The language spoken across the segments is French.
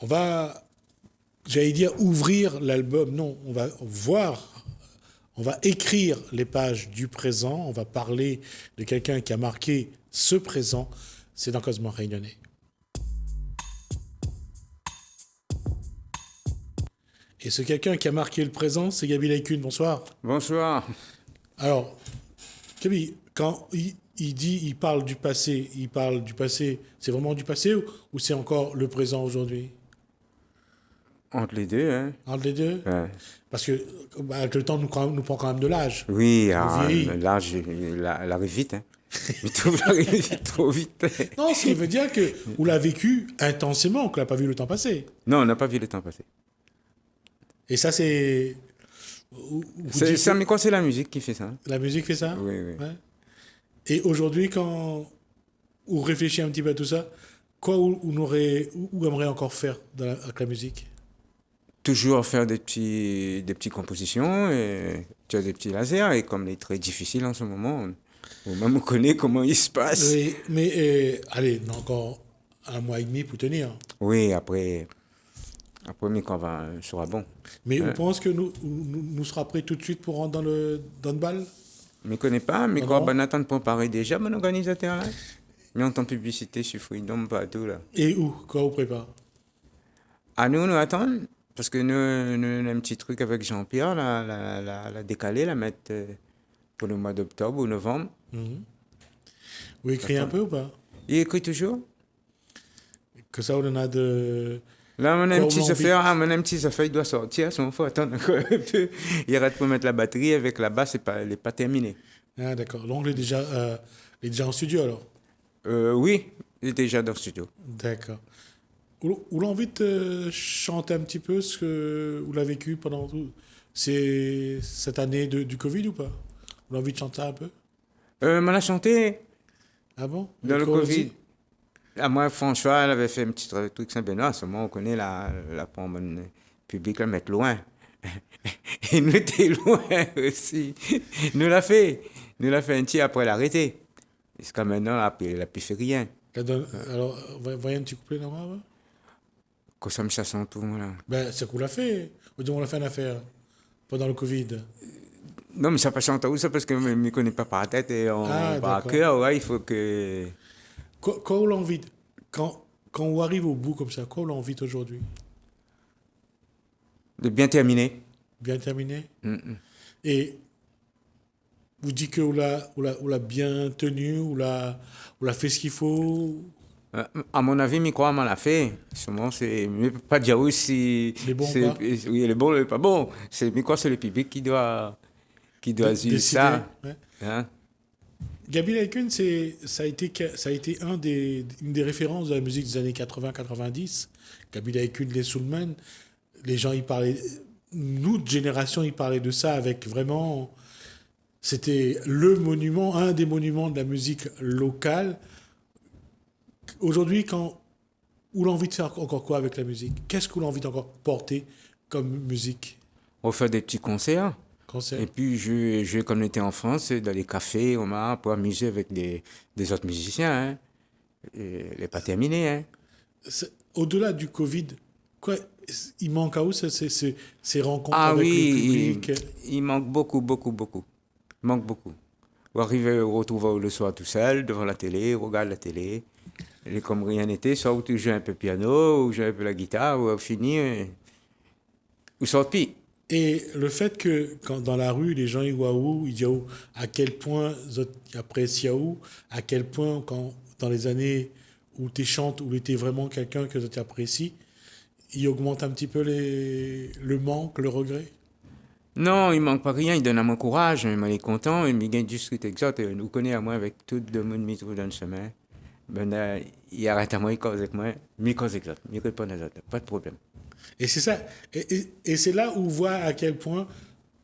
On va, j'allais dire ouvrir l'album. Non, on va voir, on va écrire les pages du présent. On va parler de quelqu'un qui a marqué ce présent. C'est dans Cosmo Réunionnais. Et ce quelqu'un qui a marqué le présent, c'est Gaby Laïcune. Bonsoir. Bonsoir. Alors, Gaby, quand il parle du passé, c'est vraiment du passé ou c'est encore le présent aujourd'hui? Entre les deux, hein. Entre les deux? Ouais. Parce que avec le temps, nous prend quand même de l'âge. Oui, On vieillit. l'âge, il arrive vite, hein. Il trouve l'arrive vite, trop vite. Non, ce qui veut dire que vous l'avez vécu intensément, qu'on n'a pas vu le temps passer. Non, on n'a pas vu le temps passer. Et ça, c'est... Mais quoi, c'est la musique qui fait ça, hein. La musique fait ça? Oui, oui. Ouais. Et aujourd'hui, quand vous réfléchissez un petit peu à tout ça, quoi vous aimeriez encore faire avec la musique? Toujours faire des petites compositions, et tu as des petits lasers, et comme il est très difficile en ce moment, on même connaît comment il se passe. Oui, mais allez, on a encore 1 mois et demi pour tenir. Oui, après, mais quand sera bon. Mais on pense que nous serons prêts tout de suite pour rentrer dans le bal? Je ne connais pas, mais Non, quoi, non. ben, attendre pour préparer déjà, mon organisateur, là. Mais on entend publicité sur Freedom, partout, là. Et où? Quoi vous prépare? À nous attendons, parce que nous on a un petit truc avec Jean-Pierre, la décaler, la mettre pour le mois d'octobre ou novembre. Vous écrivez un peu ou pas? Il écrit toujours. Que ça, on en a de... Là, mon Quoi, petit on a envie- affaire, il doit sortir, il faut attendre encore un peu. Il arrête pour mettre la batterie avec la basse, elle n'est pas terminée. Ah, d'accord. Donc, il est déjà en studio, alors? Oui, il est déjà dans le studio. D'accord. Vous l'avez envie de chanter un petit peu ce que vous l'avez vécu pendant cette année du Covid ou pas? Vous l'avez envie de chanter un peu? On l'a chanté Ah bon? dans le Quoi Covid. aussi? À moi, François, elle avait fait un petit truc Saint-Benoît. À ce moment, on connaît la pompe publique, la mettre loin. Et nous étions loin aussi. Nous l'a fait. Nous l'a fait un petit après l'arrêter. Jusqu'à maintenant, elle n'a plus fait rien. Alors, voyez un petit couplet là-bas? Quand ça me chasse en tout, là. Ben, c'est qu'on l'a fait. On l'a fait une affaire pendant le Covid. Non, mais ça passe en tout ça parce que je ne me connais pas par la tête et Ah, par d'accord. cœur. Ouais, il faut que. Quand vous l'envie, quand on arrive au bout comme ça, quoi vous l'envie aujourd'hui? De bien terminer. Bien terminé? Mm. Et vous dites que vous l'a bien tenu, vous l'a fait ce qu'il faut, À mon avis, je crois qu'on l'a fait. Seulement, c'est mais pas dire aussi. les bons C'est, pas, oui, le bon, le pas bon. C'est, mais quoi, c'est le public qui doit juger décider. ça. Ouais. Hein? Gaby Laïcune, ça a été une des références de la musique des années 80-90. Gaby Laïcune, les Soulmen, les gens y parlaient, nous, de génération, ils parlaient de ça avec vraiment... C'était le monument, un des monuments de la musique locale. Aujourd'hui, quand vous l'envie de faire encore quoi avec la musique? Qu'est-ce que vous l'envie d'encore porter comme musique? On fait des petits concerts. Concert? Et puis, comme on était en France, dans les cafés, on m'a pour amuser avec des autres musiciens. Hein. Et elle n'est pas terminée. Hein. Au-delà du Covid, quoi, il manque à où ces rencontres Ah avec le oui, public? il manque beaucoup, beaucoup, beaucoup. Il manque beaucoup. Vous arrivez, vous retrouvez le soir tout seul, devant la télé, vous regardez la télé. Et comme rien n'était, soit vous jouez un peu piano, ou jouez un peu la guitare, ou fini, vous sortez. Et le fait que quand dans la rue, les gens ils voient où, ils disent où, à quel point ils apprécient où, à quel point quand dans les années où tu chantes, où tu étais vraiment quelqu'un que tu apprécies, il augmente un petit peu le manque, le regret. Non, il manque pas rien, il donne à mon courage, il est content, il me gagne du truc exact, il nous connaît à moi avec tout le monde qui trouve dans le chemin. Ben là, il arrête à moi, il cause avec moi, il cause exact, il répond aux autres, pas de problème. Et c'est ça. Et c'est là où on voit à quel point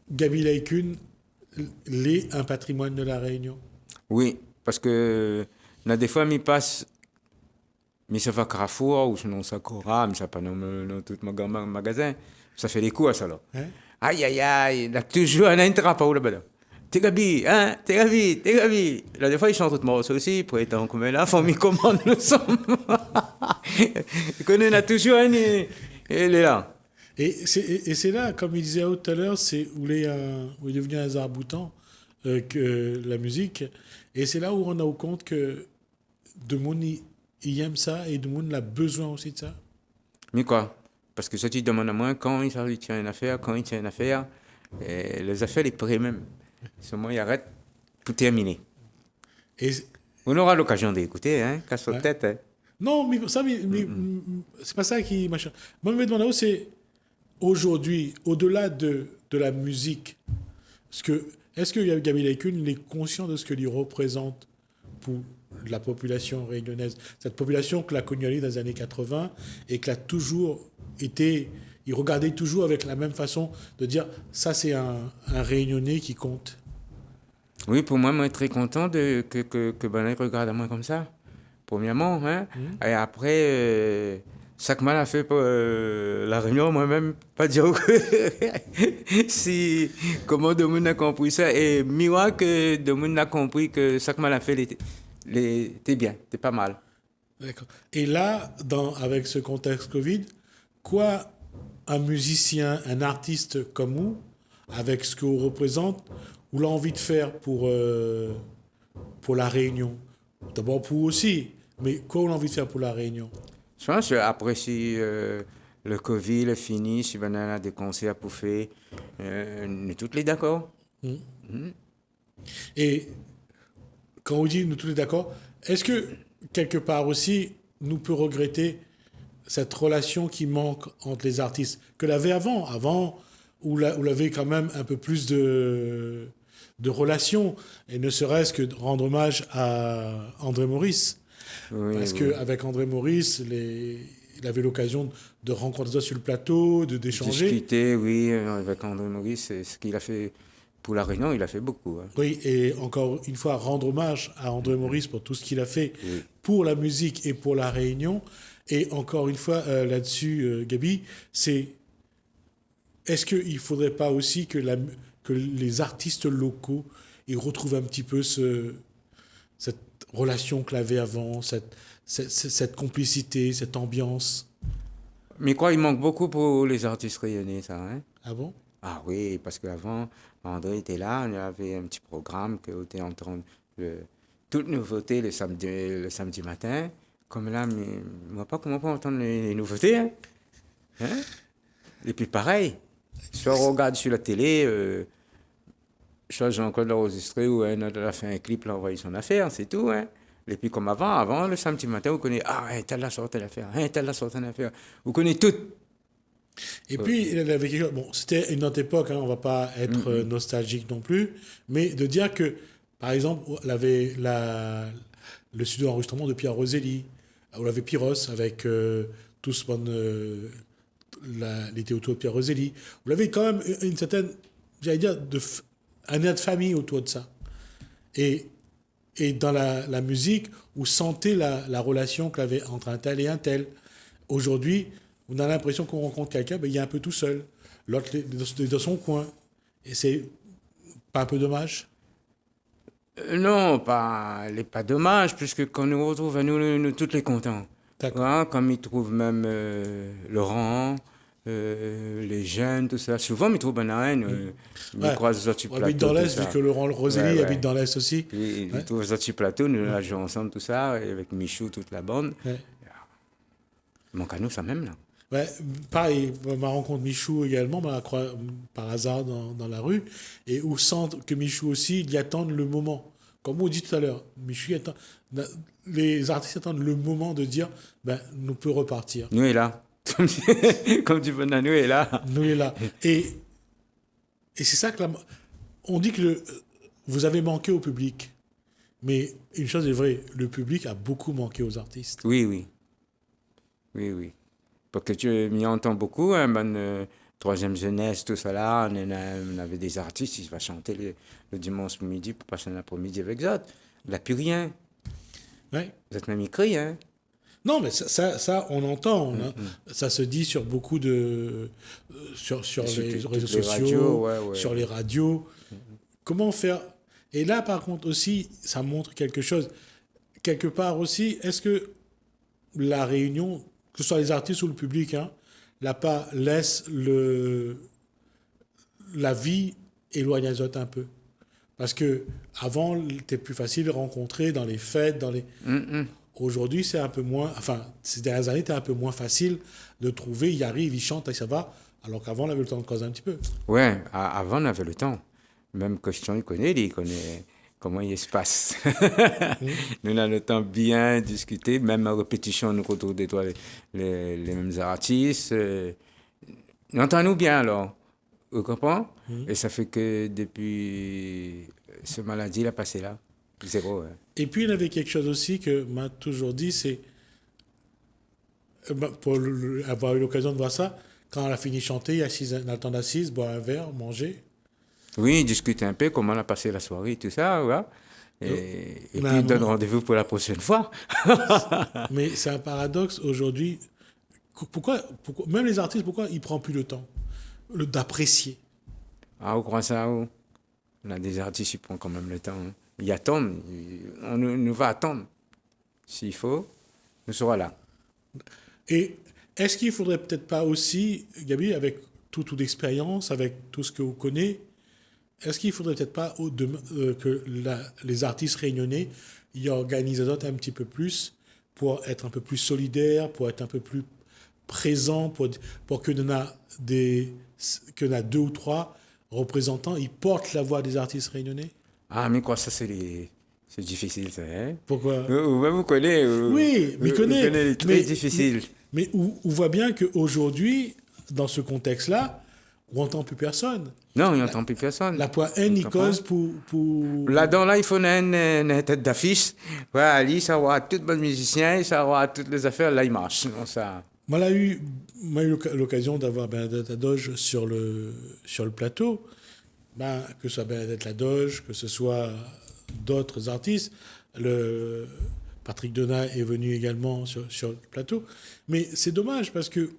Gaby Laïcune l'est un patrimoine de la Réunion. Oui, parce que là, des fois, il passe, mais ça va Carrefour, ou sinon ça Cora, mais ça pas dans tout mon magasin, ça fait des coups à ça là. Hein? Aïe, aïe, aïe, il a toujours un intérêt ou là-bas. T'es Gabi, hein, t'es Gabi, t'es Gabi. Là, des fois, ils chantent tout morceau aussi, pour être en commun là, faut m'y commande le son. Qu'on en a toujours un, elle est là. Et c'est là, comme il disait tout à l'heure, c'est où il est devenu un arc-boutant que la musique. Et c'est là où on a au compte que de monde il aime ça et de monde a besoin aussi de ça. Mais quoi? Parce que si tu demandes à moi quand il tient une affaire, quand il tient une affaire, les affaires, les prêts même. Seulement, il arrête, tout terminé. Et, On aura l'occasion d'écouter, hein, casse ouais. tête. Hein. Non, c'est pas ça qui machin. Moi, je me demande, c'est aujourd'hui, au-delà de la musique, est-ce que Gabriel Aykun est conscient de ce qu'il représente pour la population réunionnaise? Cette population que l'a connue dans les années 80 et qui a toujours été. Il regardait toujours avec la même façon de dire ça, c'est un Réunionnais qui compte. Oui, pour moi, je suis très content que Bonnet regarde à moi comme ça. Premièrement, hein. Et après, ça que mal a fait pour la réunion, moi-même, pas dire que si, comment de monde a compris ça. Et miroir que de monde a compris que ça que mal a fait, t'es bien, t'es pas mal. D'accord. Et là, avec ce contexte Covid, quoi un musicien, un artiste comme vous, avec ce que vous représente, ou l'a envie de faire pour la Réunion? D'abord pour vous aussi, mais quoi on a envie de faire pour la Réunion? Je pense qu'après, si le Covid est fini, si on a des concerts pour faire, nous tous les d'accord. Et quand on dit nous tous les d'accord, est-ce que quelque part aussi nous peut regretter cette relation qui manque entre les artistes que l'avait avant où l'avait quand même un peu plus de relations et ne serait-ce que de rendre hommage à André Maurice Oui, parce oui. qu'avec André Maurice il avait l'occasion de rencontrer ça sur le plateau, d'échanger. Discuter, oui, avec André Maurice, c'est ce qu'il a fait pour la Réunion, il a fait beaucoup. Hein. Oui, et encore une fois, rendre hommage à André Maurice pour tout ce qu'il a fait Oui. pour la musique et pour la Réunion. Et encore une fois, là-dessus, Gabi, est-ce qu'il ne faudrait pas aussi que les artistes locaux ils retrouvent un petit peu cette relation qu'il avait avant, cette complicité, cette ambiance? Mais quoi, il manque beaucoup pour les artistes rayonnés, ça. Hein? Ah bon? Ah oui, parce qu'avant, André était là, il y avait un petit programme que était en train de... Toute nouveauté le samedi matin. Comme là, mais, moi pas comment pas entendre les nouveautés. Hein? Hein? Et puis pareil, soit on regarde sur la télé, soit Jean-Claude l'a enregistré ou un autre a fait un clip, l'a envoyé son affaire, c'est tout. Hein? Et puis comme avant, le samedi matin, vous connaissez, ah, un tel a sorti l'affaire, un tel a sorti l'affaire. Vous connaissez tout. Et puis, il avait bon, c'était une autre époque, hein, on ne va pas être nostalgique non plus, mais de dire que, par exemple, il avait le studio d'enregistrement de Pierre Roselli, où il avait Pyros avec tout ce bon, l'été autour de Pierre Roselli. Vous l'avez quand même une certaine, j'allais dire, un air de famille autour de ça. Et, et dans la musique, vous sentez la relation qu'il avait entre un tel et un tel. Aujourd'hui, on a l'impression qu'on rencontre quelqu'un, ben, il est un peu tout seul. L'autre est dans son coin. Et c'est pas un peu dommage? Non, pas dommage, puisque quand nous retrouvons, nous tous les contents. D'accord. Hein, comme ils trouvent même Laurent, les jeunes, tout ça. Souvent, ils trouvent Banaïn, ils Ouais. croisent sur le On habite plateau, dans tout l'Est, vu ça. que Laurent Roselli Ouais, habite ouais. dans l'Est aussi. Puis, ils Ouais. trouvent sur le plateau, nous la jouons ensemble, tout ça, et avec Michou, toute la bande. Ouais. Manque à nous, ça même, là. Ouais, pareil, ma rencontre Michou également, par hasard dans la rue, et où sentent que Michou aussi, ils y attendent le moment. Comme on dit tout à l'heure, les artistes attendent le moment de dire, ben, nous peut repartir. Nous est là. Comme tu veux, nous est là. Nous est là. Et c'est ça que on dit que vous avez manqué au public. Mais une chose est vraie, le public a beaucoup manqué aux artistes. Oui, oui. Oui, oui. Parce que tu m'y entends beaucoup, hein, troisième jeunesse, tout ça là, on avait des artistes, ils vont chanter le dimanche midi pour passer un après-midi avec eux. Il n'a plus rien. Ouais. Vous êtes même écrit, hein. Non, mais ça on entend. Ça se dit sur beaucoup de. Sur les réseaux toutes les sociaux, radios, ouais. sur les radios. Comment faire. Et là, par contre, aussi, ça montre quelque chose. Quelque part aussi, est-ce que la réunion, que ce soit les artistes ou le public, hein, laisse la vie éloigner les autres un peu. Parce que avant, c'était plus facile de rencontrer dans les fêtes, dans les. Aujourd'hui, c'est un peu moins. Enfin, ces dernières années, c'était un peu moins facile de trouver. Il arrive, il chante et ça va. Alors qu'avant, on avait le temps de causer un petit peu. Ouais, avant, on avait le temps. Même Christian, il connaît comment il se passe. Nous, on a le temps bien discuter. Même en répétition, nous retrouve des fois les mêmes artistes. Entendons-nous bien, alors. Vous comprenez? Et ça fait que depuis ce maladie, il a passé là. Zéro. Hein. Et puis, il y avait quelque chose aussi que m'a toujours dit, c'est. Pour avoir eu l'occasion de voir ça, quand elle a fini de chanter, il y a le temps d'assise, boire un verre, manger. Oui, discuter un peu comment on a passé la soirée, tout ça, ouais. Et puis, donne rendez-vous pour la prochaine fois. Mais c'est un paradoxe aujourd'hui. Pourquoi, même les artistes, pourquoi ils ne prennent plus le temps d'apprécier? Ah, vous croyez ça, où? On a des artistes qui prennent quand même le temps. Hein. Ils attendent. On nous va attendre. S'il faut, nous serons là. Et est-ce qu'il ne faudrait peut-être pas aussi, Gabi, avec toute l'expérience, avec tout ce que vous connaissez, est-ce qu'il ne faudrait peut-être pas que les artistes réunionnais y organisent un petit peu plus pour être un peu plus solidaires, pour être un peu plus présents, pour que que y a deux ou trois représentants, ils portent la voix des artistes réunionnais? Ah, mais quoi, ça, c'est difficile, ça. Hein? Pourquoi? Vous connaissez. Oui, vous connaissez, très difficile. Mais on voit bien qu'aujourd'hui, dans ce contexte-là, on n'entend plus personne. Non, on n'entend plus personne. La point N, il cause pour... Là-dedans, là, il faut une tête d'affiche. Ouais, Ali, ça va tous les musiciens, ça va toutes les affaires. Là, il marche. Non, ça... Moi, j'ai eu l'occasion d'avoir Bernadette Ladoge sur le plateau. Que ce soit Bernadette Ladoge, que ce soit d'autres artistes. Patrick Donat est venu également sur le plateau. Mais c'est dommage parce que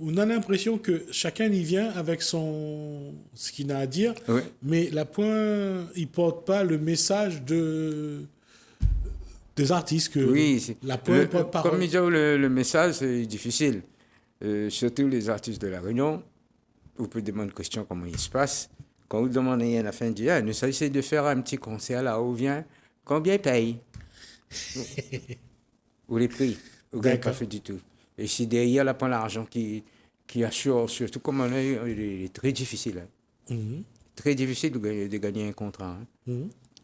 on a l'impression que chacun y vient avec ce qu'il a à dire, oui. Mais il ne porte pas le message des artistes. Oui, porte-parole. Comme il dit, le message, c'est difficile. Surtout les artistes de La Réunion, vous pouvez demander une question, comment il se passe. Quand vous demandez à la fin, dit, nous essayons de faire un petit concert là où vient, combien il paye? Ou les prix, ou gagne pas fait du tout. Et si derrière, là, prend l'argent qui assure, surtout comme on est, il est très difficile. Hein. Très difficile de gagner un contrat. Hein.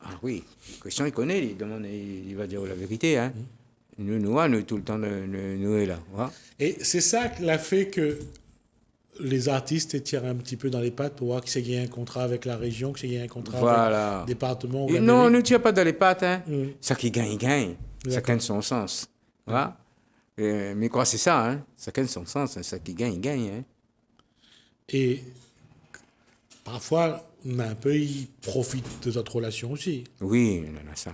Ah oui, question, il connaît, il va dire la vérité. Hein. Nous, tout le temps, nous est là. Ouais. Et c'est ça qui a fait que les artistes tirent un petit peu dans les pattes pour voir que c'est gagné un contrat avec la région, que c'est gagné un contrat avec le département. Non, on ne tire pas dans les pattes. Hein. Ça qui gagne, il gagne. Ça gagne son sens. Ouais. Mais quoi, c'est ça, hein? Ça gagne son sens, hein? Ça qui gagne, il gagne. Hein? Et parfois, ils profitent de notre relation aussi. Oui, on en a ça.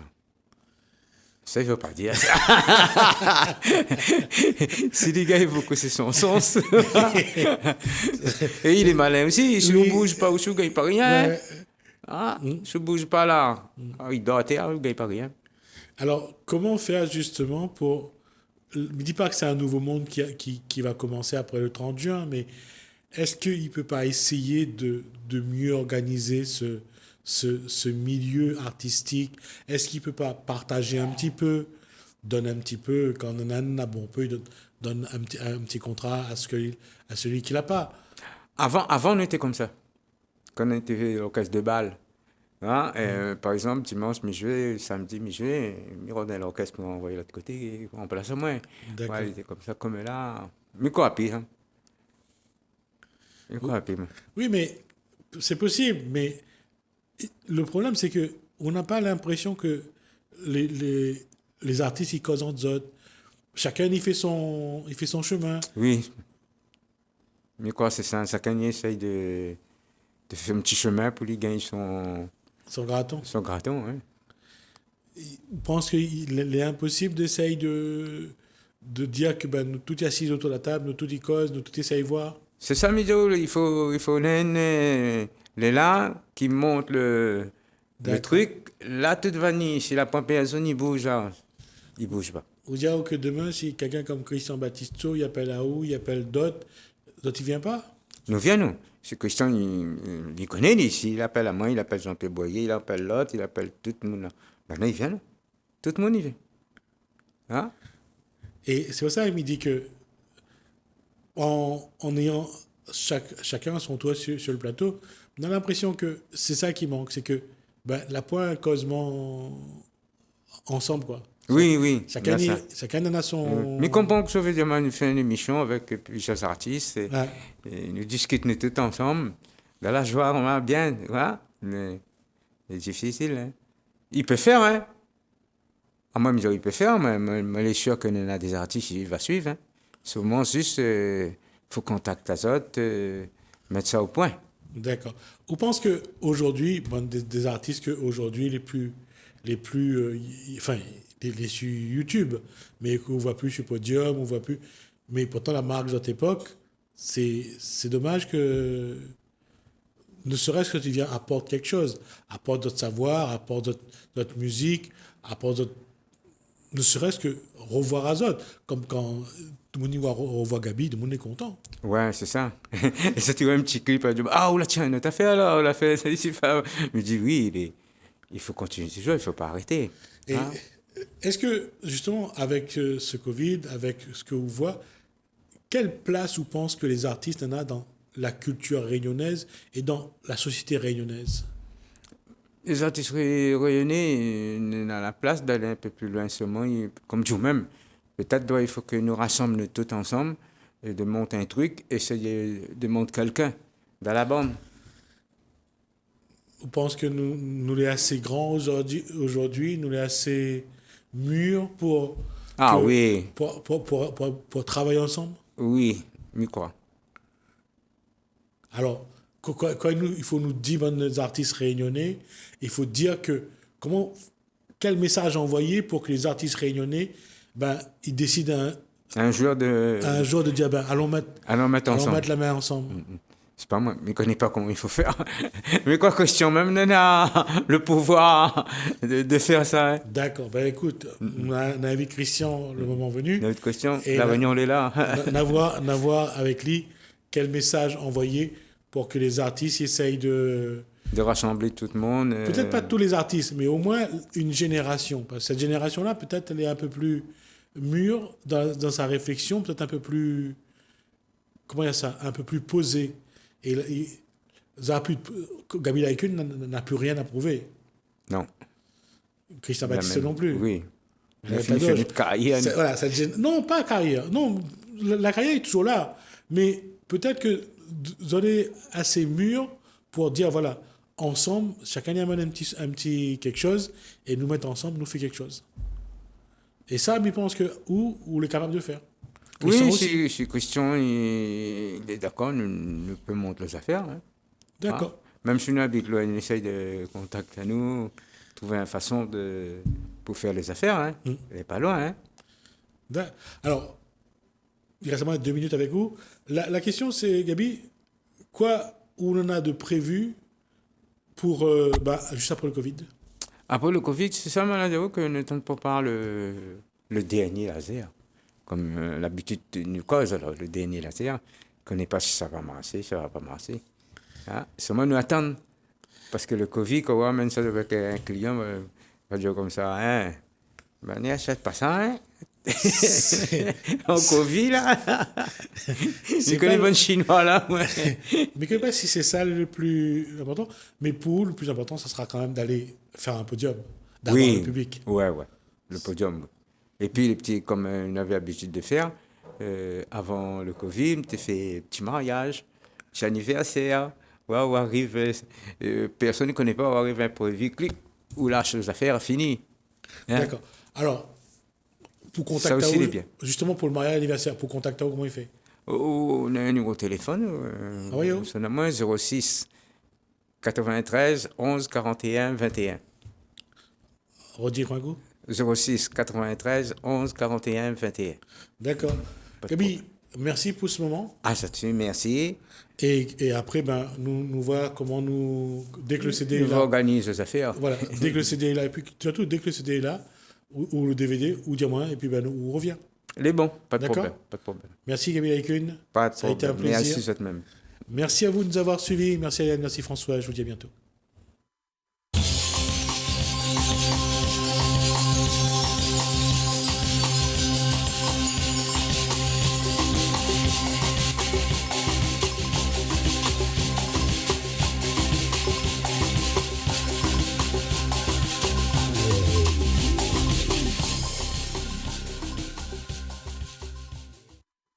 Ça, il ne veut pas dire ça. Si les gars, il veut que c'est son sens. Et il est malin aussi. Si on ne bouge pas, on ne gagne pas rien. Si on ne bouge pas là, il doit être, il ne gagne pas rien. Alors, comment faire justement pour... Ne dis pas que c'est un nouveau monde qui va commencer après le 30 juin, mais est-ce qu'il ne peut pas essayer de mieux organiser ce milieu artistique? Est-ce qu'il ne peut pas partager un petit peu, donner un petit peu, quand on en a bon peu, donne un petit contrat à celui qui ne l'a pas? Avant, on était comme ça. Quand on était au caisse de bal. Hein? Par exemple, dimanche, mi-juillet, samedi, mi-juillet, on rendait l'orchestre pour envoyer l'autre côté, on place à moins. D'accord. Ouais, il était comme ça, comme là. Mais quoi, pire, hein? Oui, mais c'est possible. Mais le problème, c'est qu'on n'a pas l'impression que les artistes, ils causent entre eux. Chacun, il fait son chemin. Oui. Mais quoi, c'est ça. Chacun essaye de faire un petit chemin pour lui gagner son graton. Son graton, oui. Je pense qu'il est impossible d'essayer de dire que nous tous assis autour de la table, nous tous y causent, nous tous essayons de voir. C'est ça, Mido. Il faut les là qui montent le truc. Là, toute vanille, si la première zone, il bouge là. Il bouge pas. Vous dire que demain, si quelqu'un comme Christian Battisto, il appelle Aou, il appelle d'autres il vient pas? Nous viens, nous. C'est Christian, il connaît ici. Il appelle à moi, il appelle Jean-Pierre Boyer, il appelle l'autre, il appelle tout le monde. Là. Maintenant, il vient, là. Tout le monde, il vient. Hein? Et c'est pour ça qu'il me dit que en ayant chacun son toit sur le plateau, on a l'impression que c'est ça qui manque, c'est que ben, la pointe causement ensemble, quoi. Oui, oui. Chacun en a son... Mais comprends que ça veut dire qu'on fait une émission avec plusieurs artistes et nous discutons tout ensemble. Dans la joie, on va bien, voilà. Mais c'est difficile, hein. Il peut faire, hein. À moi, il peut faire, mais je suis sûr qu'il y en a des artistes qui vont suivre, hein. Seulement, juste, il faut contacter les autres, mettre ça au point. D'accord. Vous pensez qu'aujourd'hui, bon, des artistes qu'aujourd'hui, enfin, les sur YouTube, mais qu'on ne voit plus sur Podium, on voit plus. Mais pourtant, la marque de notre époque, c'est dommage que, ne serait-ce que tu viens, apporte quelque chose. Apporte notre savoir, apporte notre musique, apporte ne serait-ce que revoir Azot. Comme quand tout le monde revoit Gabi, tout le monde est content. Ouais, c'est ça. Et ça, tu vois un petit clip, ah, on l'a tiens, t'as fait alors, on l'a fait, ça ici. Je me dis, oui, il faut continuer toujours, il ne faut pas arrêter. Et est-ce que, justement, avec ce Covid, avec ce que vous voyez, quelle place vous pensez que les artistes en ont dans la culture réunionnaise et dans la société réunionnaise? Les artistes rayonnés, on a la place d'aller un peu plus loin seulement, comme vous-même. Peut-être il faut que nous rassemblions tous ensemble et de monter un truc, essayer de monter quelqu'un dans la bande. Vous pensez que nous sommes assez grands aujourd'hui, nous sommes assez mûrs pour, oui. pour travailler ensemble? Oui, mais quoi? Alors, quand il faut nous dire, les artistes réunionnais, il faut dire que quel message envoyer pour que les artistes réunionnais, ben, ils décident un jour de dire, ben, allons mettre la main ensemble. C'est pas moi, je ne connais pas comment il faut faire. Mais quoi, question, même on a le pouvoir de faire ça. Hein. D'accord, ben écoute, on a invité Christian le moment venu. Notre question, la réunion, elle est là. N'avoir avec lui quel message envoyer pour que les artistes essayent de rassembler tout le monde. Peut-être pas tous les artistes, mais au moins une génération. Parce que cette génération-là, peut-être, elle est un peu plus mûre dans sa réflexion, peut-être un peu plus... Comment dire ça? Un peu plus posée. Et Gabi Laikun n'a plus rien à prouver. Non. Christian Battisto non plus. Oui. Il a fini de carrière. Voilà, non, pas carrière. Non, la carrière est toujours là. Mais peut-être que vous êtes assez mûr pour dire, voilà, ensemble, chacun y amène un petit quelque chose, et nous mettre ensemble, nous fait quelque chose. Et ça, je pense que où est capable de faire. Christian si Christian il est d'accord, nous peut montrer les affaires. Hein. D'accord. Même si nous habitons loin, on essaye de contacter nous, trouver une façon pour faire les affaires. Hein. Elle n'est pas loin. Hein. Alors, il reste moins 2 minutes avec vous. La question, c'est, Gabi, quoi on en a de prévu pour juste après le Covid? Après le Covid, c'est ça, malheureusement, que nous ne pas le dernier laser. Comme l'habitude nous cause, alors, le dernier laser, qu'on ne connaît pas si ça va marcher, ça ne va pas marcher. Hein? Seulement nous attendre. Parce que le Covid, quand on amène ça avec un client, va dire comme ça, hein, ben, n'achète pas ça, hein. En Covid, là. C'est que les bons Chinois, là. Ouais. Mais je ne sais pas si c'est ça le plus important. Mais pour le plus important, ça sera quand même d'aller faire un podium, d'avoir le public. Ouais, le podium. Et puis, les petits, comme on avait l'habitude de faire, avant le Covid, on a fait un petit mariage, petit anniversaire. Où arrive, personne ne connaît pas, où arrive un produit, clic, où lâche les affaires, fini. Hein? D'accord. Alors, pour contacter ça aussi, bien. Justement pour le mariage anniversaire, pour contacter comment il fait? On a un numéro de téléphone. Son numéro 06 93 11 41 21. Redire un coup? 06 93 11 41 21. D'accord. Gabi, merci pour ce moment. Ah, ça te merci. Et après, nous voir comment dès que le CD est là. On organise les affaires. Voilà, dès que le CD est là, et puis surtout, dès que le CD est là, ou le DVD, ou dis-moi, et puis ben, on revient. Les bons, pas de D'accord. problème. Pas de problème. Merci Gabriel Aykun. Pas de Ça a été un problème. plaisir. Merci, cette même. Merci à vous de nous avoir suivis. Merci Hélène, merci François. Je vous dis à bientôt.